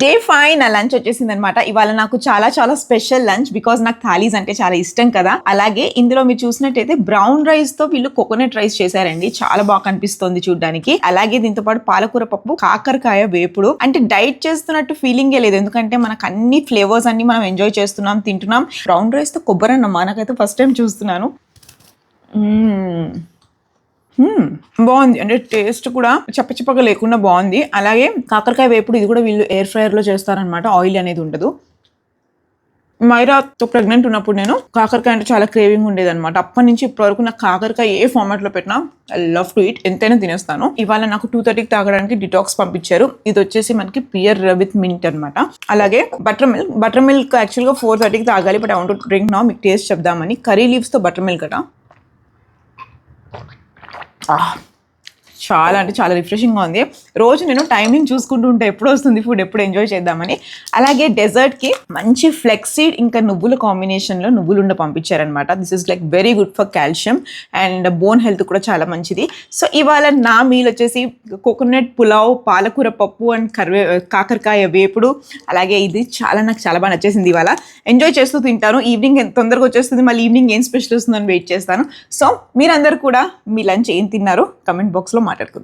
Day 5 నా lunch వచ్చేసింది అనమాట. ఇవాళ నాకు చాలా చాలా స్పెషల్ లంచ్, బికాజ్ నాకు థాలీస్ అంటే చాలా ఇష్టం కదా. అలాగే ఇందులో మీరు చూసినట్టయితే బ్రౌన్ రైస్ తో వీళ్ళు కోకోనట్ రైస్ చేశారండి. చాలా బాగా కనిపిస్తుంది చూడడానికి. అలాగే దీంతో పాటు పాలకూర పప్పు, కాకరకాయ వేపుడు. అంటే డైట్ చేస్తున్నట్టు ఫీలింగే లేదు, ఎందుకంటే మనకు అన్ని ఫ్లేవర్స్ అన్ని మనం ఎంజాయ్ చేస్తున్నాం, తింటున్నాం. బ్రౌన్ రైస్ తో కొబ్బరి అన్నం నాకైతే ఫస్ట్ టైం చూస్తున్నాను. బాగుంది, అంటే టేస్ట్ కూడా చప్పచప్పగా లేకుండా బాగుంది. అలాగే కాకరకాయ వేపుడు ఇది కూడా వీళ్ళు ఎయిర్ ఫ్రైయర్ లో చేస్తారనమాట, ఆయిల్ అనేది ఉండదు. మైరాతో ప్రెగ్నెంట్ ఉన్నప్పుడు నేను కాకరకాయ అంటే చాలా క్రేవింగ్ ఉండేది అనమాట. అప్పటి నుంచి ఇప్పటి వరకు నాకు కాకరకాయ ఏ ఫార్మాట్ లో పెట్టినా ఐ లవ్ టు ఈట్, ఎంతైనా తినేస్తాను. ఇవాళ నాకు 2:30కి తాగడానికి డిటాక్స్ పంపించారు. ఇది వచ్చేసి మనకి పియర్ విత్ మింట్ అనమాట. అలాగే బటర్ మిల్క్ యాక్చువల్గా 4:30కి తాగాలి, but I want to drink now. మీకు టేస్ట్ చెప్దామని. కర్రీ లీవ్స్ తో బటర్ మిల్క్ అట. చాలా అంటే చాలా రిఫ్రెషింగ్గా ఉంది. రోజు నేను టైమింగ్ చూసుకుంటూ ఉంటే ఎప్పుడు వస్తుంది ఫుడ్, ఎప్పుడు ఎంజాయ్ చేద్దామని. అలాగే డెజర్ట్కి మంచి ఫ్లెక్సీడ్ ఇంకా నువ్వుల కాంబినేషన్లో నువ్వులుండ పంపించారనమాట. This is like very good for calcium and bone health కూడా చాలా మంచిది. సో ఇవాళ నా మీల్ వచ్చేసి కోకోనట్ పులావ్, పాలకూర పప్పు అండ్ కాకరకాయ వేపుడు. అలాగే ఇది నాకు చాలా బాగా నచ్చేసింది. ఇవాళ ఎంజాయ్ చేస్తూ తింటాను. ఈవినింగ్ ఎంత తొందరగా వచ్చేస్తుంది, మళ్ళీ ఈవినింగ్ ఏం స్పెషల్ వస్తుందని వెయిట్ చేస్తాను. సో మీరందరూ కూడా మీ లంచ్ ఏం తిన్నారో కమెంట్ బాక్స్లో మాట్లాడుకుందాం.